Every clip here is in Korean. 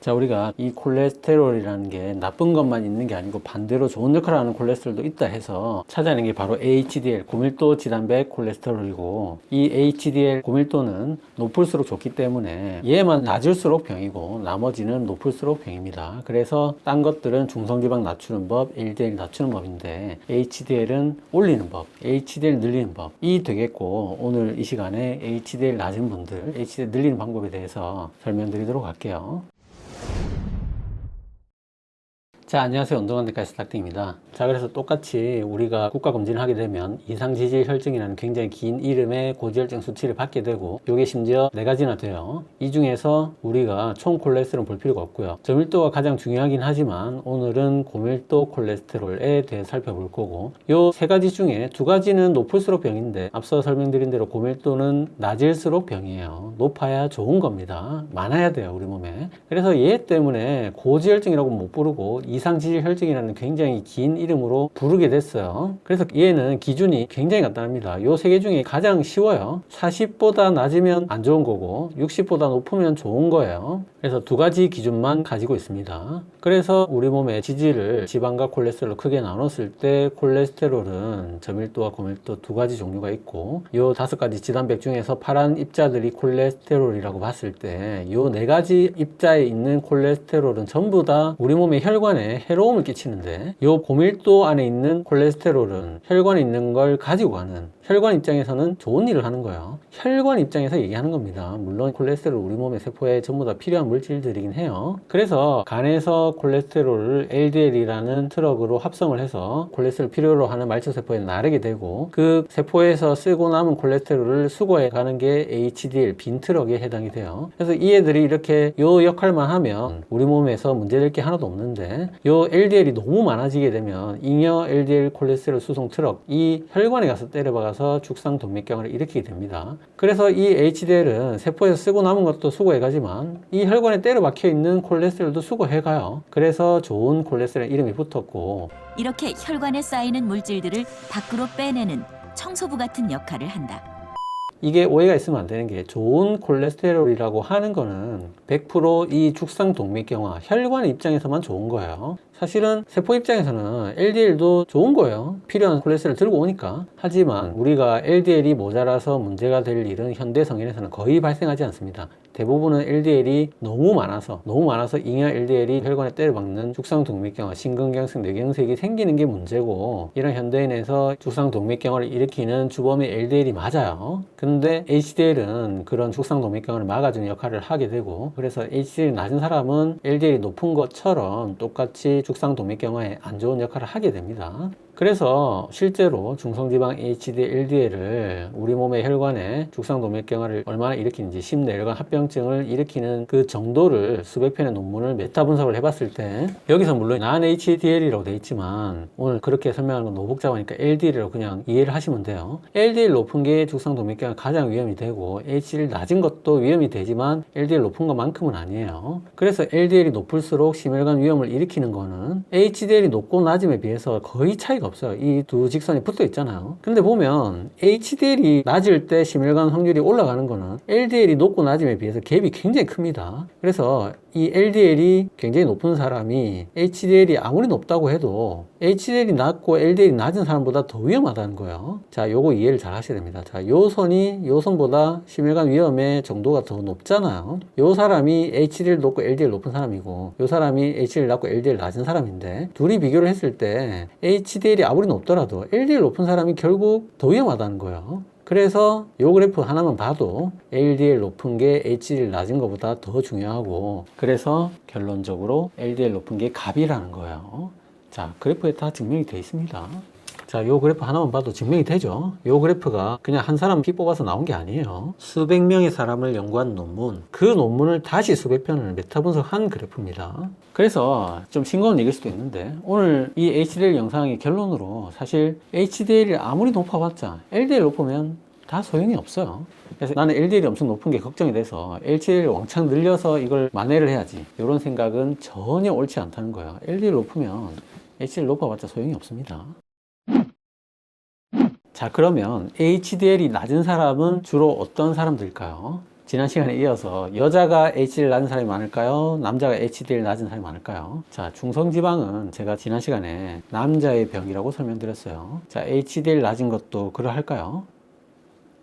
자, 우리가 이 콜레스테롤이라는 게 나쁜 것만 있는 게 아니고 반대로 좋은 역할을 하는 콜레스테롤도 있다 해서 찾아내는 게 바로 HDL, 고밀도 지단백 콜레스테롤이고, 이 HDL 고밀도는 높을수록 좋기 때문에 얘만 낮을수록 병이고 나머지는 높을수록 병입니다. 그래서 딴 것들은 중성지방 낮추는 법, LDL 낮추는 법인데 HDL은 올리는 법, HDL 늘리는 법이 되겠고, 오늘 이 시간에 HDL 낮은 분들, HDL 늘리는 방법에 대해서 설명드리도록 할게요. 자, 안녕하세요. 운동한 데까지 닥터입니다. 자, 그래서 똑같이 우리가 국가검진을 하게 되면 이상지질혈증이라는 굉장히 긴 이름의 고지혈증 수치를 받게 되고, 이게 심지어 4가지나 돼요. 이 중에서 우리가 총 콜레스테롤은 볼 필요가 없고요. 저밀도가 가장 중요하긴 하지만 오늘은 고밀도 콜레스테롤에 대해 살펴볼 거고, 요 3가지 중에 2가지는 높을수록 병인데 앞서 설명드린 대로 고밀도는 낮을수록 병이에요. 높아야 좋은 겁니다. 많아야 돼요, 우리 몸에. 그래서 얘 때문에 고지혈증이라고 못 부르고 이상지질혈증이라는 굉장히 긴 이름으로 부르게 됐어요. 그래서 얘는 기준이 굉장히 간단합니다. 요 3개 중에 가장 쉬워요. 40보다 낮으면 안 좋은 거고 60보다 높으면 좋은 거예요. 그래서 2가지 기준만 가지고 있습니다. 그래서 우리 몸의 지질을 지방과 콜레스테롤로 크게 나눴을 때 콜레스테롤은 저밀도와 고밀도 2가지 종류가 있고, 요 5가지 지단백 중에서 파란 입자들이 콜레스테롤이라고 봤을 때 요 4가지 입자에 있는 콜레스테롤은 전부 다 우리 몸의 혈관에 해로움을 끼치는데, 요 고밀도 안에 있는 콜레스테롤은 혈관에 있는 걸 가지고 가는, 혈관 입장에서는 좋은 일을 하는 거예요. 혈관 입장에서 얘기하는 겁니다. 물론 콜레스테롤 우리 몸의 세포에 전부 다 필요한 물질들이긴 해요. 그래서 간에서 콜레스테롤을 LDL이라는 트럭으로 합성을 해서 콜레스테롤 필요로 하는 말초세포에 나르게 되고, 그 세포에서 쓰고 남은 콜레스테롤을 수거해 가는 게 HDL 빈 트럭에 해당이 돼요. 그래서 이 애들이 이렇게 요 역할만 하면 우리 몸에서 문제될 게 하나도 없는데, 요 LDL이 너무 많아지게 되면 잉여 LDL 콜레스테롤 수송 트럭이 혈관에 가서 때려박아서 죽상 동맥경화를 일으키게 됩니다. 그래서 이 HDL은 세포에서 쓰고 남은 것도 수거해 가지만 이 혈관에 때려박혀 있는 콜레스테롤도 수거해 가요. 그래서 좋은 콜레스테롤 이름이 붙었고, 이렇게 혈관에 쌓이는 물질들을 밖으로 빼내는 청소부 같은 역할을 한다. 이게 오해가 있으면 안 되는 게, 좋은 콜레스테롤이라고 하는 거는 100% 이 죽상 동맥경화 혈관 입장에서만 좋은 거예요. 사실은 세포 입장에서는 LDL도 좋은 거예요. 필요한 콜레스테롤 들고 오니까. 하지만 우리가 LDL이 모자라서 문제가 될 일은 현대 성인에서는 거의 발생하지 않습니다. 대부분은 LDL이 너무 많아서 잉여 LDL이 혈관에 때려박는 죽상동맥경화, 심근경색, 뇌경색이 생기는 게 문제고, 이런 현대인에서 죽상동맥경화를 일으키는 주범이 LDL이 맞아요. 근데 HDL은 그런 죽상동맥경화를 막아주는 역할을 하게 되고, 그래서 HDL이 낮은 사람은 LDL이 높은 것처럼 똑같이 죽상동맥경화에 안 좋은 역할을 하게 됩니다. 그래서 실제로 중성지방 HDL, LDL을 우리 몸의 혈관에 죽상동맥경화를 얼마나 일으키는지, 심내혈관 합병증을 일으키는 그 정도를 수백 편의 논문을 메타 분석을 해봤을 때, 여기서 물론 난 HDL이라고 되어 있지만 오늘 그렇게 설명하는 건 너무 복잡하니까 LDL이라고 그냥 이해를 하시면 돼요. LDL 높은 게 죽상동맥경화 가장 위험이 되고, HDL 낮은 것도 위험이 되지만 LDL 높은 것만큼은 아니에요. 그래서 LDL이 높을수록 심혈관 위험을 일으키는 거는 HDL이 높고 낮음에 비해서 거의 차이가 없어요. 이 두 직선이 붙어 있잖아요. 근데 보면 HDL이 낮을 때 심혈관 확률이 올라가는 거는 LDL이 높고 낮음에 비해서 갭이 굉장히 큽니다. 그래서 이 LDL이 굉장히 높은 사람이 HDL이 아무리 높다고 해도 HDL이 낮고 LDL이 낮은 사람보다 더 위험하다는 거예요. 자, 요거 이해를 잘 하셔야 됩니다. 자, 요 선보다 심혈관 위험의 정도가 더 높잖아요. 요 사람이 HDL 높고 LDL 높은 사람이고, 요 사람이 HDL 낮고 LDL 낮은 사람인데, 둘이 비교를 했을 때 HDL이 아무리 높더라도 LDL 높은 사람이 결국 더 위험하다는 거예요. 그래서 요 그래프 하나만 봐도 LDL 높은 게 HDL 낮은 것보다 더 중요하고, 그래서 결론적으로 LDL 높은 게 갑이라는 거예요. 자, 그래프에 다 증명이 되어 있습니다. 자, 요 그래프 하나만 봐도 증명이 되죠. 요 그래프가 그냥 한 사람 피 뽑아서 나온 게 아니에요. 수백 명의 사람을 연구한 논문, 그 논문을 다시 수백 편을 메타 분석한 그래프입니다. 그래서 좀 싱거운 얘기일 수도 있는데, 오늘 이 HDL 영상의 결론으로 사실 HDL이 아무리 높아봤자 LDL 높으면 다 소용이 없어요. 그래서 나는 LDL이 엄청 높은 게 걱정이 돼서 HDL을 왕창 늘려서 이걸 만회를 해야지, 이런 생각은 전혀 옳지 않다는 거예요. LDL 높으면 HDL 높아봤자 소용이 없습니다. 자, 그러면 HDL이 낮은 사람은 주로 어떤 사람들일까요? 지난 시간에 이어서 여자가 HDL 낮은 사람이 많을까요? 남자가 HDL 낮은 사람이 많을까요? 자, 중성지방은 제가 지난 시간에 남자의 병이라고 설명드렸어요. 자, HDL 낮은 것도 그러할까요?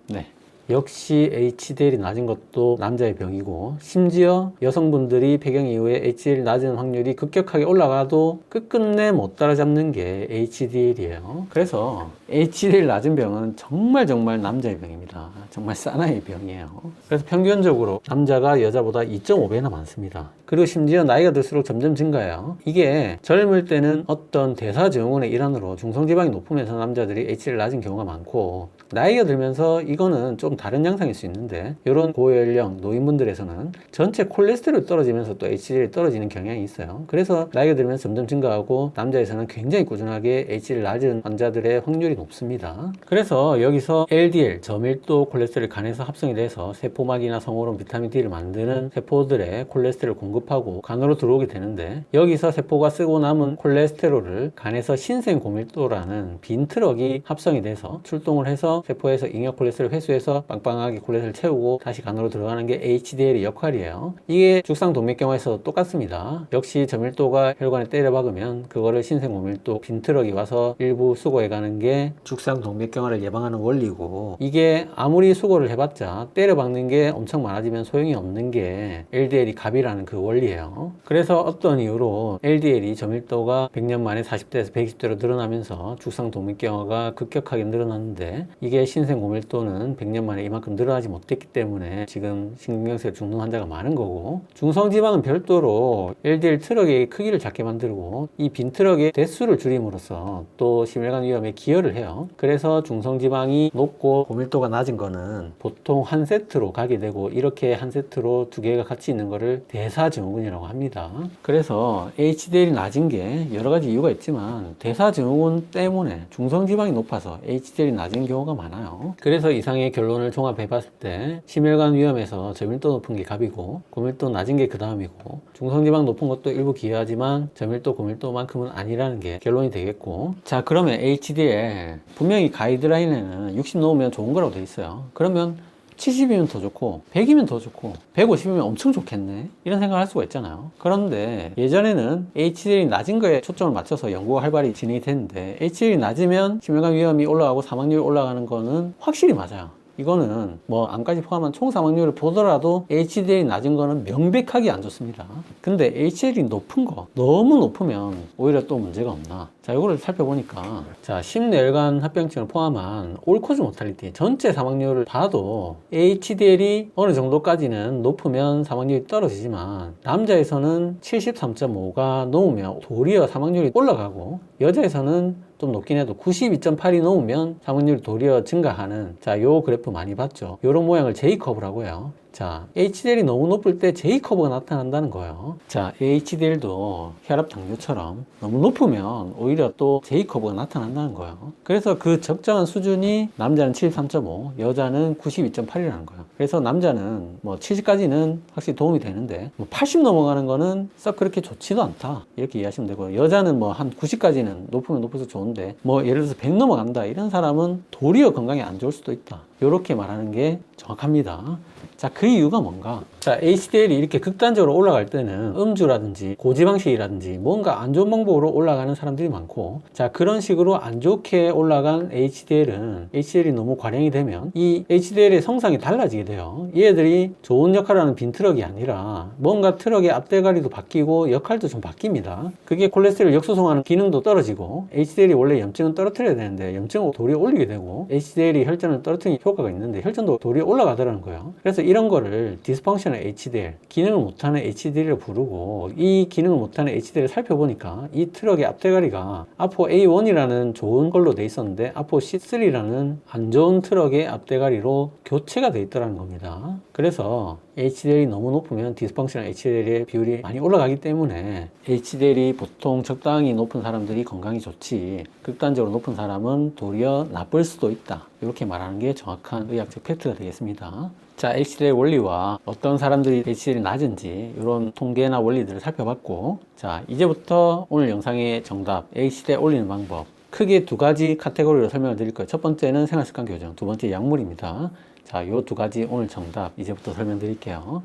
네. 역시 HDL이 낮은 것도 남자의 병이고, 심지어 여성분들이 폐경 이후에 HDL 낮은 확률이 급격하게 올라가도 끝끝내 못 따라잡는 게 HDL이에요. 그래서 HDL 낮은 병은 정말 남자의 병입니다. 정말 사나이 병이에요. 그래서 평균적으로 남자가 여자보다 2.5배나 많습니다. 그리고 심지어 나이가 들수록 점점 증가해요. 이게 젊을 때는 어떤 대사증후군의 일환으로 중성지방이 높으면서 남자들이 HDL 낮은 경우가 많고, 나이가 들면서 이거는 좀 다른 양상일 수 있는데, 이런 고연령 노인분들에서는 전체 콜레스테롤이 떨어지면서 또 HDL이 떨어지는 경향이 있어요. 그래서 나이가 들면서 점점 증가하고, 남자에서는 굉장히 꾸준하게 HDL 낮은 환자들의 확률이 높습니다. 그래서 여기서 LDL, 저밀도 콜레스테롤이 간에서 합성이 돼서 세포막이나 성호론, 비타민 D를 만드는 세포들의 콜레스테롤을 공급하고 간으로 들어오게 되는데, 여기서 세포가 쓰고 남은 콜레스테롤을 간에서 신생고밀도라는 빈 트럭이 합성이 돼서 출동을 해서 세포에서 잉여 콜레스테롤 회수해서 빵빵하게 콜레스테롤을 채우고 다시 간으로 들어가는 게 HDL의 역할이에요. 이게 죽상동맥경화에서도 똑같습니다. 역시 저밀도가 혈관에 때려박으면 그거를 신생고밀도 빈 트럭이 와서 일부 수거해가는 게 죽상동맥경화를 예방하는 원리고, 이게 아무리 수거를 해봤자 때려박는 게 엄청 많아지면 소용이 없는 게 LDL이 갑이라는 그 원리예요. 그래서 어떤 이유로 LDL이 저밀도가 100년 만에 40대에서 120대로 늘어나면서 죽상동맥경화가 급격하게 늘어났는데, 이게 신생고밀도는 100년 만에 이만큼 늘어나지 못했기 때문에 지금 심근경색에 죽는 환자가 많은 거고, 중성지방은 별도로 LDL 트럭의 크기를 작게 만들고 이 빈 트럭의 대수를 줄임으로써 또 심혈관 위험에 기여를 해요. 그래서 중성지방이 높고 고밀도가 낮은 거는 보통 한 세트로 가게 되고, 이렇게 한 세트로 두 개가 같이 있는 거를 대사증후군이라고 합니다. 그래서 HDL이 낮은 게 여러 가지 이유가 있지만, 대사증후군 때문에 중성지방이 높아서 HDL이 낮은 경우가 많아요. 그래서 이상의 결론을 종합해 봤을 때 심혈관 위험에서 저밀도 높은 게 갑이고, 고밀도 낮은 게 그 다음이고, 중성지방 높은 것도 일부 기여하지만 저밀도 고밀도만큼은 아니라는 게 결론이 되겠고, 자, 그러면 HDL 분명히 가이드라인에는 60 넘으면 좋은 거라고 돼 있어요. 그러면 70이면 더 좋고 100이면 더 좋고 150이면 엄청 좋겠네, 이런 생각을 할 수가 있잖아요. 그런데 예전에는 HDL이 낮은 거에 초점을 맞춰서 연구가 활발히 진행이 됐는데, HDL이 낮으면 심혈관 위험이 올라가고 사망률이 올라가는 거는 확실히 맞아요. 이거는 뭐 암까지 포함한 총 사망률을 보더라도 HDL이 낮은 거는 명백하게 안 좋습니다. 근데 HDL이 높은 거, 너무 높으면 오히려 또 문제가 없나? 자, 이거를 살펴보니까, 자, 심뇌혈관 합병증을 포함한 올코즈 모탈리티 전체 사망률을 봐도 HDL이 어느 정도까지는 높으면 사망률이 떨어지지만, 남자에서는 73.5가 넘으면 도리어 사망률이 올라가고, 여자에서는 좀 높긴 해도 92.8이 넘으면 사망률이 도리어 증가하는, 자, 요 그래프 많이 봤죠. 요런 모양을 J커브라고 해요. 자, HDL이 너무 높을 때 J커브가 나타난다는 거예요. 자, HDL도 혈압 당뇨처럼 너무 높으면 오히려 또 J커브가 나타난다는 거예요. 그래서 그 적정한 수준이 남자는 73.5, 여자는 92.8이라는 거예요. 그래서 남자는 뭐 70까지는 확실히 도움이 되는데, 뭐 80 넘어가는 거는 썩 그렇게 좋지도 않다, 이렇게 이해하시면 되고요. 여자는 뭐 한 90까지는 높으면 높아서 좋은데, 뭐 예를 들어서 100 넘어간다, 이런 사람은 도리어 건강에 안 좋을 수도 있다, 이렇게 말하는 게 정확합니다. 자, 그 이유가 뭔가? 자, HDL이 이렇게 극단적으로 올라갈 때는 음주라든지 고지방식이라든지 뭔가 안 좋은 방법으로 올라가는 사람들이 많고, 자, 그런 식으로 안 좋게 올라간 HDL이 너무 과량이 되면 이 HDL의 성상이 달라지게 돼요. 얘들이 좋은 역할을 하는 빈 트럭이 아니라 뭔가 트럭의 앞대가리도 바뀌고 역할도 좀 바뀝니다. 그게 콜레스테롤 역수송하는 기능도 떨어지고, HDL이 원래 염증은 떨어뜨려야 되는데 염증을 도리어 올리게 되고, HDL이 혈전을 떨어뜨리는 효과가 있는데 혈전도 도리어 올라가더라는 거예요. 그래서 이런 거를 디스펑셔널 HDL, 기능을 못하는 HDL이라고 부르고, 이 기능을 못하는 HDL을 살펴보니까 이 트럭의 앞대가리가 아포 A1이라는 좋은 걸로 돼 있었는데 아포 C3라는 안 좋은 트럭의 앞대가리로 교체가 돼 있더라는 겁니다. 그래서 HDL이 너무 높으면 디스펑셔널 HDL의 비율이 많이 올라가기 때문에 HDL이 보통 적당히 높은 사람들이 건강이 좋지, 극단적으로 높은 사람은 도리어 나쁠 수도 있다, 이렇게 말하는 게 정확한 의학적 팩트가 되겠습니다. 자, HDL 원리와 어떤 사람들이 HDL이 낮은지 이런 통계나 원리들을 살펴봤고, 자, 이제부터 오늘 영상의 정답, HDL 올리는 방법, 크게 두 가지 카테고리로 설명을 드릴 거예요. 첫 번째는 생활습관 교정, 두 번째 약물입니다. 자, 요 두 가지 오늘 정답 이제부터 설명드릴게요.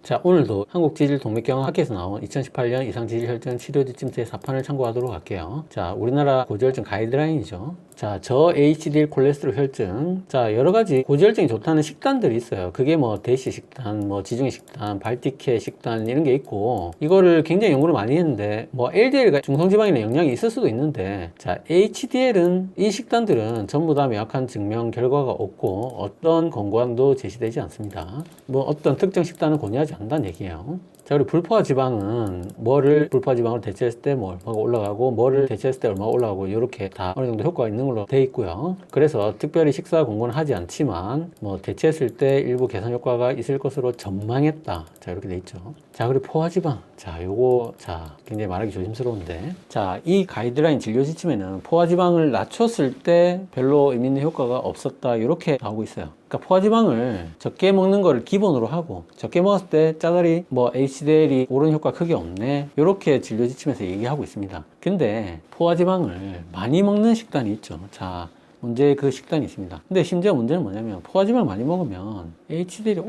자, 오늘도 한국지질동맥경화학회에서 나온 2018년 이상지질혈증 치료지침서의 4판을 참고하도록 할게요. 자, 우리나라 고지혈증 가이드라인이죠. 자, 저HDL 콜레스테롤 혈증. 자, 여러 가지 고지혈증이 좋다는 식단들이 있어요. 그게 뭐 대시 식단, 뭐 지중해 식단, 발티케 식단 이런 게 있고, 이거를 굉장히 연구를 많이 했는데, 뭐 LDL과 중성지방이나 영향이 있을 수도 있는데, 자, HDL은 이 식단들은 전부 다 명확한 증명 결과가 없고 어떤 권고안도 제시되지 않습니다. 뭐 어떤 특정 식단을 권유하지 않는다는 얘기예요. 자, 그리고 불포화 지방은 뭐를 불포화 지방으로 대체했을 때 뭐 얼마가 올라가고 뭐를 대체했을 때 얼마가 올라가고 이렇게 다 어느 정도 효과가 있는 걸로 돼 있고요. 그래서 특별히 식사 권고는 하지 않지만 뭐 대체했을 때 일부 개선 효과가 있을 것으로 전망했다. 자, 이렇게 돼 있죠. 자, 그리고 포화 지방. 자, 요거 자 굉장히 말하기 조심스러운데, 자, 이 가이드라인 진료 지침에는 포화 지방을 낮췄을 때 별로 의미 있는 효과가 없었다 이렇게 나오고 있어요. 그러니까 포화지방을 적게 먹는 거를 기본으로 하고 적게 먹었을 때 짜다리 뭐 HDL이 오른 효과 크게 없네 이렇게 진료 지침에서 얘기하고 있습니다. 근데 포화지방을 많이 먹는 식단이 있죠. 자, 문제의 그 식단이 있습니다. 근데 심지어 문제는 뭐냐면 포화지방을 많이 먹으면 HDL이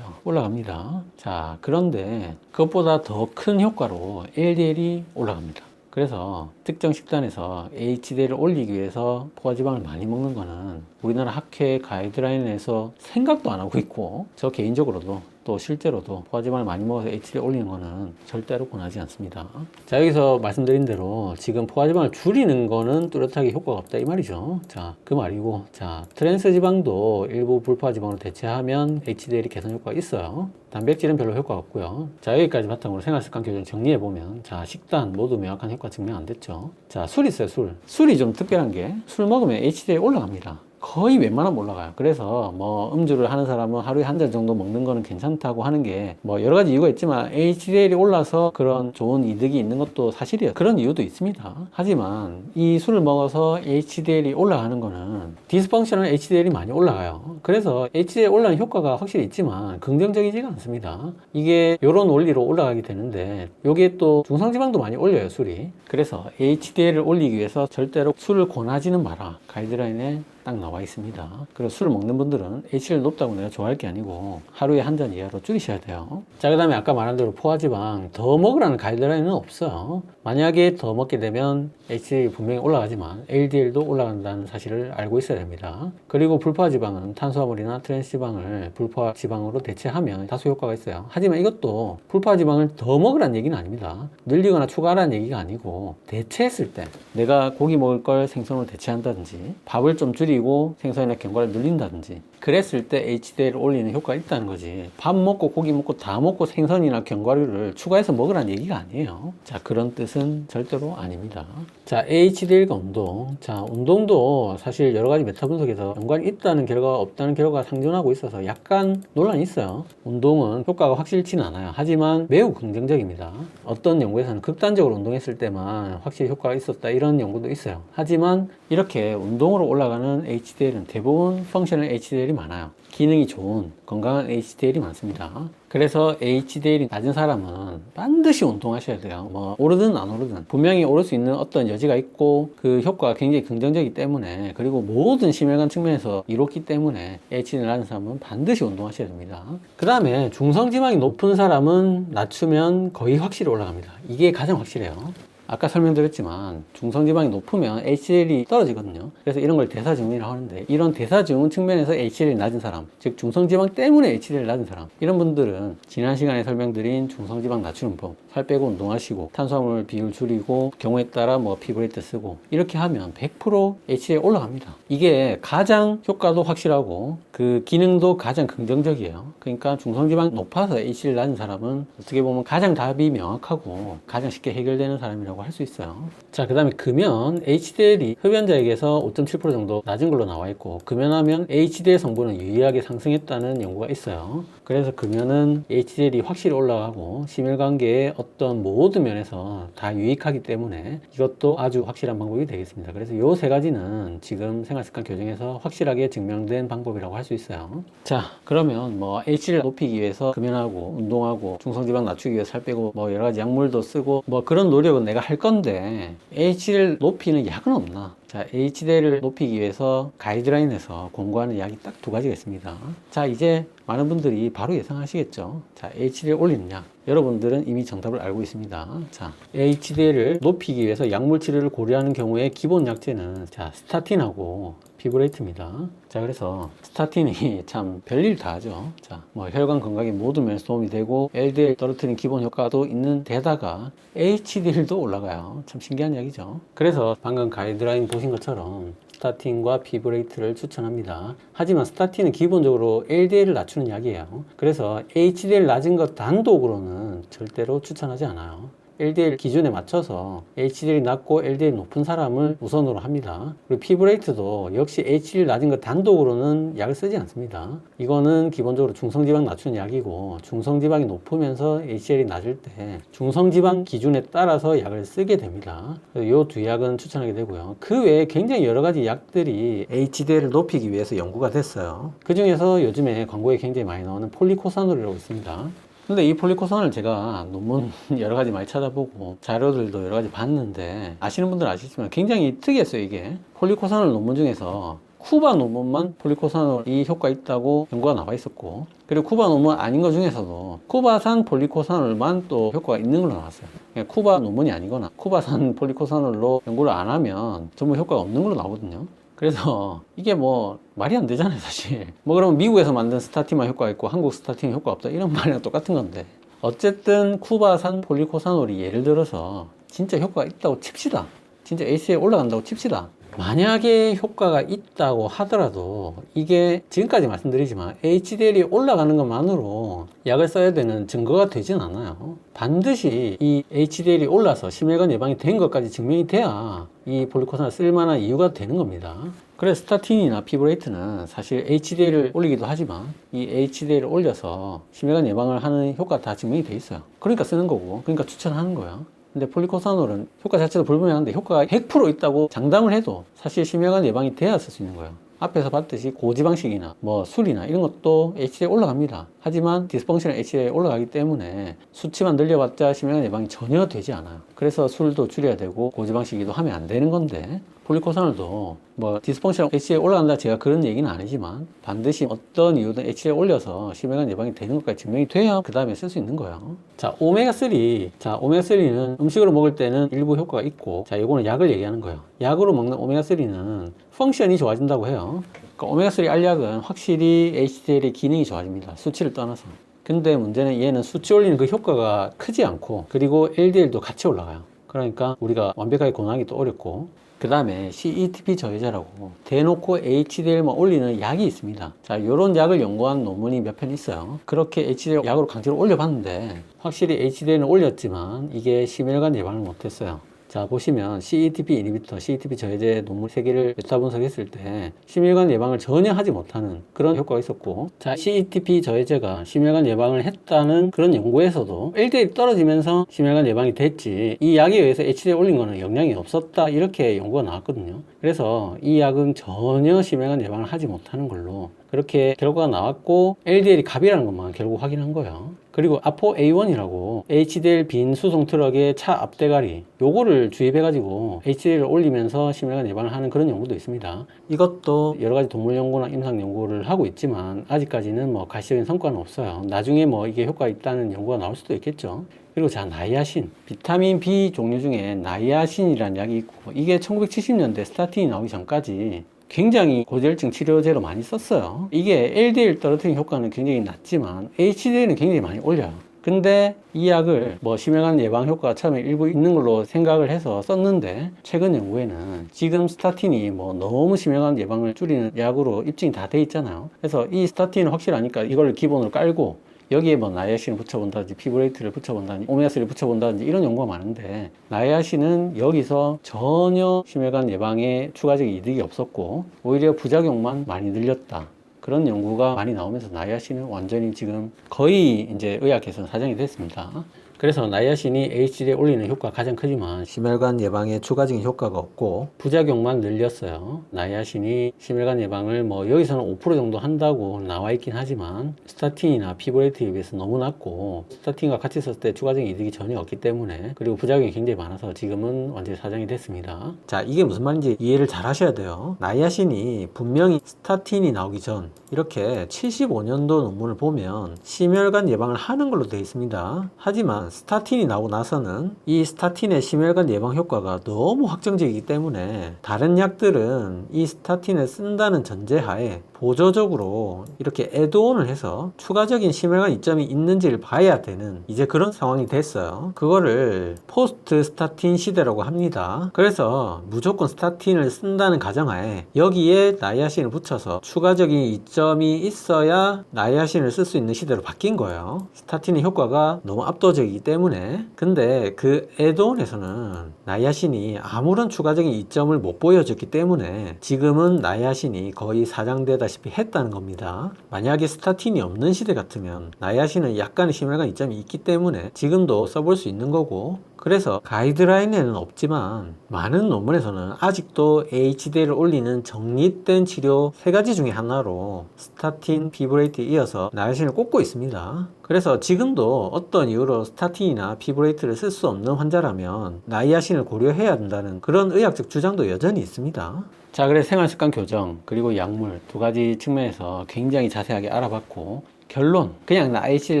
올라갑니다. 자, 그런데 그것보다 더 큰 효과로 LDL이 올라갑니다. 그래서 특정 식단에서 HDL을 올리기 위해서 포화지방을 많이 먹는 거는 우리나라 학회 가이드라인에서 생각도 안 하고 있고, 저 개인적으로도 또 실제로도 포화지방을 많이 먹어서 HDL 올리는 거는 절대로 권하지 않습니다. 자, 여기서 말씀드린 대로 지금 포화지방을 줄이는 거는 뚜렷하게 효과가 없다 이 말이죠. 자, 그 말이고, 자, 트랜스 지방도 일부 불포화 지방으로 대체하면 HDL이 개선 효과가 있어요. 단백질은 별로 효과가 없고요. 자, 여기까지 바탕으로 생활습관 교정 정리해보면, 자, 식단 모두 명확한 효과 증명 안 됐죠. 자, 술 있어요, 술. 술이 좀 특별한 게, 술 먹으면 HDL이 올라갑니다. 거의 웬만하면 올라가요. 그래서 뭐 음주를 하는 사람은 하루에 한 잔 정도 먹는 거는 괜찮다고 하는 게 뭐 여러 가지 이유가 있지만 HDL이 올라서 그런 좋은 이득이 있는 것도 사실이에요. 그런 이유도 있습니다. 하지만 이 술을 먹어서 HDL이 올라가는 거는 디스펑셔널 HDL이 많이 올라가요. 그래서 HDL 올라가는 효과가 확실히 있지만 긍정적이지가 않습니다. 이게 이런 원리로 올라가게 되는데, 요게 또 중성지방도 많이 올려요, 술이. 그래서 HDL을 올리기 위해서 절대로 술을 권하지는 마라 가이드라인에 딱 나와 있습니다. 그리고 술을 먹는 분들은 HDL 높다고 내가 좋아할 게 아니고 하루에 한 잔 이하로 줄이셔야 돼요. 자, 그 다음에 아까 말한 대로 포화지방 더 먹으라는 가이드라인은 없어요. 만약에 더 먹게 되면 HDL이 분명히 올라가지만 LDL도 올라간다는 사실을 알고 있어야 됩니다. 그리고 불포화지방은 탄수화물이나 트랜스지방을 불포화지방으로 대체하면 다소 효과가 있어요. 하지만 이것도 불포화지방을 더 먹으라는 얘기는 아닙니다. 늘리거나 추가하라는 얘기가 아니고, 대체했을 때 내가 고기 먹을 걸 생선으로 대체한다든지 밥을 좀 줄이고 생선이나 견과류를 늘린다든지 그랬을 때 HDL을 올리는 효과가 있다는 거지, 밥 먹고 고기 먹고 다 먹고 생선이나 견과류를 추가해서 먹으라는 얘기가 아니에요. 자, 그런 뜻은 절대로 아닙니다. 자, HDL과 운동. 자, 운동도 사실 여러 가지 메타 분석에서 연관이 있다는 결과가 없다는 결과가 상존하고 있어서 약간 논란이 있어요. 운동은 효과가 확실치는 않아요. 하지만 매우 긍정적입니다. 어떤 연구에서는 극단적으로 운동했을 때만 확실히 효과가 있었다 이런 연구도 있어요. 하지만 이렇게 운동으로 올라가는 HDL은 대부분 펑셔널 HDL이 많아요. 기능이 좋은 건강한 HDL이 많습니다. 그래서 HDL이 낮은 사람은 반드시 운동하셔야 돼요. 뭐 오르든 안 오르든 분명히 오를 수 있는 어떤 여지가 있고 그 효과가 굉장히 긍정적이기 때문에, 그리고 모든 심혈관 측면에서 이롭기 때문에 HDL 낮은 사람은 반드시 운동하셔야 됩니다. 그 다음에 중성지방이 높은 사람은 낮추면 거의 확실히 올라갑니다. 이게 가장 확실해요. 아까 설명드렸지만 중성지방이 높으면 HDL이 떨어지거든요. 그래서 이런 걸 대사증후군이라고 하는데, 이런 대사증후 측면에서 HDL이 낮은 사람, 즉 중성지방 때문에 HDL이 낮은 사람, 이런 분들은 지난 시간에 설명드린 중성지방 낮추는 법, 살 빼고 운동하시고 탄수화물 비율 줄이고 경우에 따라 뭐 피브레이트 쓰고 이렇게 하면 100% HDL 올라갑니다. 이게 가장 효과도 확실하고 그 기능도 가장 긍정적이에요. 그러니까 중성지방 높아서 HDL 낮은 사람은 어떻게 보면 가장 답이 명확하고 가장 쉽게 해결되는 사람이라고 할 수 있어요. 자, 그 다음에 금연, HDL이 흡연자에게서 5.7% 정도 낮은 걸로 나와 있고, 금연하면 HDL 성분은 유의하게 상승했다는 연구가 있어요. 그래서 금연은 HDL이 확실히 올라가고 심혈관계의 어떤 모든 면에서 다 유익하기 때문에 이것도 아주 확실한 방법이 되겠습니다. 그래서 이 세 가지는 지금 생활습관 교정에서 확실하게 증명된 방법이라고 할 수 있어요. 자, 그러면 뭐 HDL 높이기 위해서 금연하고 운동하고 중성지방 낮추기 위해서 살 빼고 뭐 여러 가지 약물도 쓰고 뭐 그런 노력은 내가 할 건데 HDL 높이는 약은 없나? 자, HDL을 높이기 위해서 가이드라인에서 권고하는 약이 딱 두 가지가 있습니다. 자, 이제 많은 분들이 바로 예상하시겠죠. 자, HDL 올리는 약. 여러분들은 이미 정답을 알고 있습니다. 자, HDL을 높이기 위해서 약물 치료를 고려하는 경우에 기본 약제는 자, 스타틴하고 피브레이트입니다. 자, 그래서 스타틴이 참 별일 다 하죠. 자, 뭐 혈관 건강에 모든 면에서 도움이 되고 LDL 떨어뜨리는 기본 효과도 있는 데다가 HDL도 올라가요. 참 신기한 약이죠. 그래서 방금 가이드라인 보신 것처럼 스타틴과 피브레이트를 추천합니다. 하지만 스타틴은 기본적으로 LDL을 낮추는 약이에요. 그래서 HDL 낮은 것 단독으로는 절대로 추천하지 않아요. LDL 기준에 맞춰서 HDL이 낮고 LDL이 높은 사람을 우선으로 합니다. 그리고 피브레이트도 역시 HDL 낮은 것 단독으로는 약을 쓰지 않습니다. 이거는 기본적으로 중성지방 낮추는 약이고 중성지방이 높으면서 HDL이 낮을 때 중성지방 기준에 따라서 약을 쓰게 됩니다. 이 두 약은 추천하게 되고요. 그 외에 굉장히 여러 가지 약들이 HDL을 높이기 위해서 연구가 됐어요. 그 중에서 요즘에 광고에 굉장히 많이 나오는 폴리코사놀이라고 있습니다. 근데 이 폴리코사놀 제가 논문 여러 가지 많이 찾아보고 자료들도 여러 가지 봤는데 아시는 분들은 아시지만 굉장히 특이했어요. 이게 폴리코사놀 논문 중에서 쿠바 논문만 폴리코사놀이 효과 있다고 연구가 나와 있었고, 그리고 쿠바 논문 아닌 것 중에서도 쿠바산 폴리코사놀만 또 효과가 있는 걸로 나왔어요. 그러니까 쿠바 논문이 아니거나 쿠바산 폴리코사놀로 연구를 안 하면 전부 효과가 없는 걸로 나오거든요. 그래서 이게 뭐 말이 안 되잖아요, 사실. 뭐 그러면 미국에서 만든 스타틴만 효과가 있고 한국 스타틴이 효과 없다, 이런 말이랑 똑같은 건데, 어쨌든 쿠바산 폴리코사놀이 예를 들어서 진짜 효과가 있다고 칩시다. 진짜 AC에 올라간다고 칩시다. 만약에 효과가 있다고 하더라도 이게 지금까지 말씀드리지만 HDL이 올라가는 것만으로 약을 써야 되는 증거가 되진 않아요. 반드시 이 HDL이 올라서 심혈관 예방이 된 것까지 증명이 돼야 이 폴리코사놀 쓸만한 이유가 되는 겁니다. 그래서 스타틴이나 피브레이트는 사실 HDL을 올리기도 하지만 이 HDL을 올려서 심혈관 예방을 하는 효과가 다 증명이 돼 있어요. 그러니까 쓰는 거고, 그러니까 추천하는 거예요. 근데 폴리코사놀은 효과 자체도 불분명한데 효과가 100% 있다고 장담을 해도 사실 심혈관 예방이 돼야 쓸 수 있는 거예요. 앞에서 봤듯이 고지방식이나 뭐 술이나 이런 것도 HDL 올라갑니다. 하지만 디스펑셔널 HDL 올라가기 때문에 수치만 늘려봤자 심혈관 예방이 전혀 되지 않아요. 그래서 술도 줄여야 되고 고지방식이도 하면 안 되는 건데, 폴리코사놀도 뭐 디스펑셔널 HDL 올라간다 제가 그런 얘기는 아니지만 반드시 어떤 이유든 HDL 올려서 심혈관 예방이 되는 것까지 증명이 돼야 그 다음에 쓸 수 있는 거예요. 자, 오메가3. 자, 오메가3는 음식으로 먹을 때는 일부 효과가 있고, 자, 이거는 약을 얘기하는 거예요. 약으로 먹는 오메가3는 펑션이 좋아진다고 해요. 그러니까 오메가3 알약은 확실히 HDL의 기능이 좋아집니다. 수치를 떠나서. 근데 문제는 얘는 수치 올리는 그 효과가 크지 않고, 그리고 LDL도 같이 올라가요. 그러니까 우리가 완벽하게 권하기도 어렵고, 그 다음에 CETP 저해제라고 대놓고 HDL만 올리는 약이 있습니다. 자, 이런 약을 연구한 논문이 몇 편 있어요. 그렇게 HDL 약으로 강제로 올려봤는데 확실히 HDL은 올렸지만 이게 심혈관 예방을 못했어요. 자, 보시면 CETP 이니비터, CETP 저해제 논문 3개를 메타 분석했을 때 심혈관 예방을 전혀 하지 못하는 그런 효과가 있었고, 자, CETP 저해제가 심혈관 예방을 했다는 그런 연구에서도 LDL이 떨어지면서 심혈관 예방이 됐지, 이 약에 의해서 HDL 올린 거는 영향이 없었다, 이렇게 연구가 나왔거든요. 그래서 이 약은 전혀 심혈관 예방을 하지 못하는 걸로 그렇게 결과가 나왔고, LDL이 갑이라는 것만 결국 확인한 거예요. 그리고 아포A1이라고 HDL 빈 수송 트럭의 차 앞대가리, 요거를 주입해가지고 HDL을 올리면서 심혈관 예방을 하는 그런 연구도 있습니다. 이것도 여러 가지 동물 연구나 임상 연구를 하고 있지만 아직까지는 뭐 가시적인 성과는 없어요. 나중에 뭐 이게 효과가 있다는 연구가 나올 수도 있겠죠. 그리고 자, 나이아신. 비타민 B 종류 중에 나이아신이라는 약이 있고, 이게 1970년대 스타틴이 나오기 전까지 굉장히 고지혈증 치료제로 많이 썼어요. 이게 LDL 떨어뜨리는 효과는 굉장히 낮지만 HDL은 굉장히 많이 올려요. 근데 이 약을 뭐 심혈관 예방 효과가 처음에 일부 있는 걸로 생각을 해서 썼는데, 최근 연구에는 지금 스타틴이 뭐 너무 심혈관 예방을 줄이는 약으로 입증이 다 돼 있잖아요. 그래서 이 스타틴은 확실하니까 이걸 기본으로 깔고 여기에 뭐 나이아신을 붙여본다든지 피브레이트를 붙여본다든지 오메가3를 붙여본다든지 이런 연구가 많은데, 나이아신은 여기서 전혀 심혈관 예방에 추가적인 이득이 없었고 오히려 부작용만 많이 늘렸다, 그런 연구가 많이 나오면서 나이아신은 완전히 지금 거의 이제 의학에서는 사정이 됐습니다. 그래서 나이아신이 HDL에 올리는 효과가 가장 크지만 심혈관 예방에 추가적인 효과가 없고 부작용만 늘렸어요. 나이아신이 심혈관 예방을 뭐 여기서는 5% 정도 한다고 나와 있긴 하지만 스타틴이나 피브레이트에 비해서 너무 낮고 스타틴과 같이 썼을 때 추가적인 이득이 전혀 없기 때문에, 그리고 부작용이 굉장히 많아서 지금은 완전히 사정이 됐습니다. 자, 이게 무슨 말인지 이해를 잘 하셔야 돼요. 나이아신이 분명히 스타틴이 나오기 전 이렇게 75년도 논문을 보면 심혈관 예방을 하는 걸로 되어 있습니다. 하지만 스타틴이 나오고 나서는 이 스타틴의 심혈관 예방 효과가 너무 확정적이기 때문에 다른 약들은 이 스타틴을 쓴다는 전제하에 보조적으로 이렇게 애드온을 해서 추가적인 심혈관 이점이 있는지를 봐야 되는 이제 그런 상황이 됐어요. 그거를 포스트 스타틴 시대라고 합니다. 그래서 무조건 스타틴을 쓴다는 가정하에 여기에 나이아신을 붙여서 추가적인 이점이 있어야 나이아신을 쓸 수 있는 시대로 바뀐 거예요. 스타틴의 효과가 너무 압도적이기 때문에. 근데 그 애드온에서는 나이아신이 아무런 추가적인 이점을 못 보여줬기 때문에 지금은 나이아신이 거의 사장되다시피 했다는 겁니다. 만약에 스타틴이 없는 시대 같으면 나이아신은 약간의 심혈관 이점이 있기 때문에 지금도 써볼 수 있는 거고, 그래서 가이드라인에는 없지만 많은 논문에서는 아직도 HDL을 올리는 정립된 치료 3가지 중에 하나로 스타틴, 피브레이트에 이어서 나이아신을 꼽고 있습니다. 그래서 지금도 어떤 이유로 스타틴이나 피브레이트를 쓸 수 없는 환자라면 나이아신을 고려해야 한다는 그런 의학적 주장도 여전히 있습니다. 자, 그래서 생활습관 교정 그리고 약물 2가지 측면에서 굉장히 자세하게 알아봤고, 결론, 그냥 나 HDL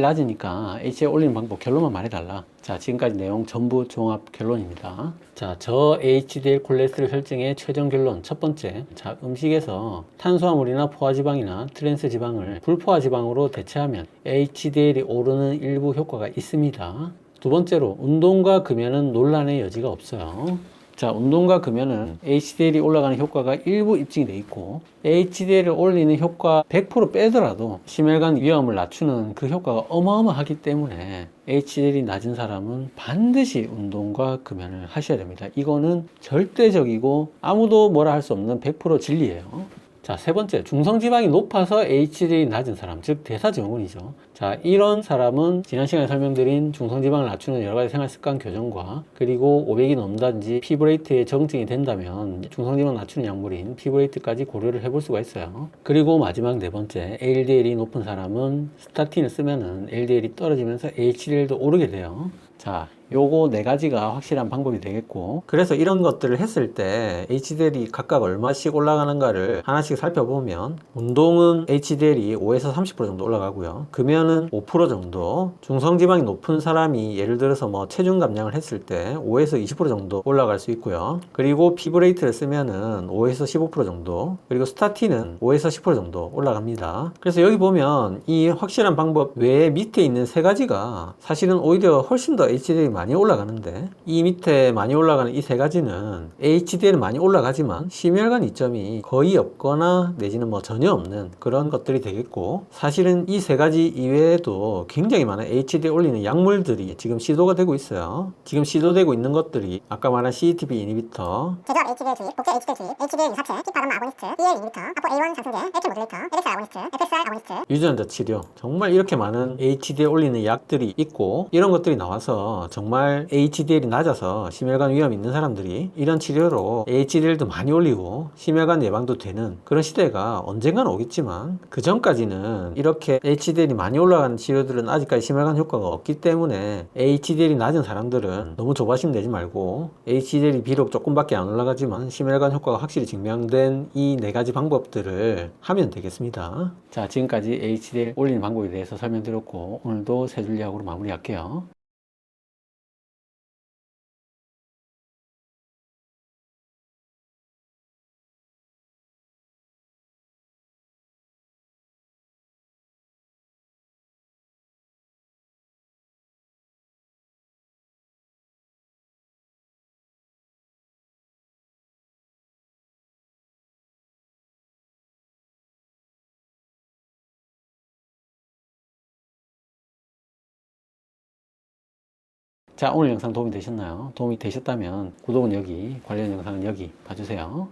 낮으니까 HDL 올리는 방법 결론만 말해달라. 자, 지금까지 내용 전부 종합 결론입니다. 자, 저 HDL 콜레스테롤 혈증의 최종 결론 첫 번째, 자, 음식에서 탄수화물이나 포화지방이나 트랜스 지방을 불포화 지방으로 대체하면 HDL이 오르는 일부 효과가 있습니다. 두 번째로, 운동과 금연은 논란의 여지가 없어요. 자, 운동과 금연은 HDL이 올라가는 효과가 일부 입증이 돼 있고, HDL을 올리는 효과 100% 빼더라도 심혈관 위험을 낮추는 그 효과가 어마어마하기 때문에 HDL이 낮은 사람은 반드시 운동과 금연을 하셔야 됩니다. 이거는 절대적이고 아무도 뭐라 할 수 없는 100% 진리예요. 자, 세 번째, 중성지방이 높아서 HDL이 낮은 사람, 즉 대사증후군이죠. 자, 이런 사람은 지난 시간에 설명드린 중성지방을 낮추는 여러가지 생활습관 교정과, 그리고 500이 넘는다든지 피브레이트에 정증이 된다면 중성지방 낮추는 약물인 피브레이트까지 고려를 해볼 수가 있어요. 그리고 마지막 네 번째, LDL이 높은 사람은 스타틴을 쓰면은 LDL이 떨어지면서 HDL도 오르게 돼요. 자, 요거 4가지가 확실한 방법이 되겠고, 그래서 이런 것들을 했을 때 HDL이 각각 얼마씩 올라가는가를 하나씩 살펴보면, 운동은 HDL이 5에서 30% 정도 올라가고요, 금연은 5% 정도, 중성지방이 높은 사람이 예를 들어서 뭐 체중 감량을 했을 때 5에서 20% 정도 올라갈 수 있고요, 그리고 피브레이트를 쓰면은 5에서 15% 정도, 그리고 스타틴은 5에서 10% 정도 올라갑니다. 그래서 여기 보면 이 확실한 방법 외에 밑에 있는 3가지가 사실은 오히려 훨씬 더 HDL이 많이 올라가는데, 이 밑에 많이 올라가는 이 3가지는 HDL은 많이 올라가지만 심혈관 이점이 거의 없거나 내지는 뭐 전혀 없는 그런 것들이 되겠고, 사실은 이 3가지 이외에도 굉장히 많은 HDL 올리는 약물들이 지금 시도가 되고 있어요. 지금 시도되고 있는 것들이 아까 말한 CETP 이니비터, 제조업 HDL 주입, 독재 HDL 주입, HDL 유사체, 힙파감마 아고니스트, BL 이니비터, 아포 A1 상승제, 액체 모듈레이터, FSR 아고니스트, FSR 아고니스트, 유전자 치료, 정말 이렇게 많은 HDL 올리는 약들이 있고, 이런 것들이 나와서 정말 HDL이 낮아서 심혈관 위험 있는 사람들이 이런 치료로 HDL도 많이 올리고 심혈관 예방도 되는 그런 시대가 언젠가는 오겠지만, 그 전까지는 이렇게 HDL이 많이 올라가는 치료들은 아직까지 심혈관 효과가 없기 때문에 HDL이 낮은 사람들은 너무 조바심 내지 말고, HDL이 비록 조금밖에 안 올라가지만 심혈관 효과가 확실히 증명된 이 4가지 방법들을 하면 되겠습니다. 자, 지금까지 HDL 올리는 방법에 대해서 설명드렸고, 오늘도 세 줄 약으로 마무리할게요. 자, 오늘 영상 도움이 되셨나요? 도움이 되셨다면 구독은 여기, 관련 영상은 여기 봐주세요.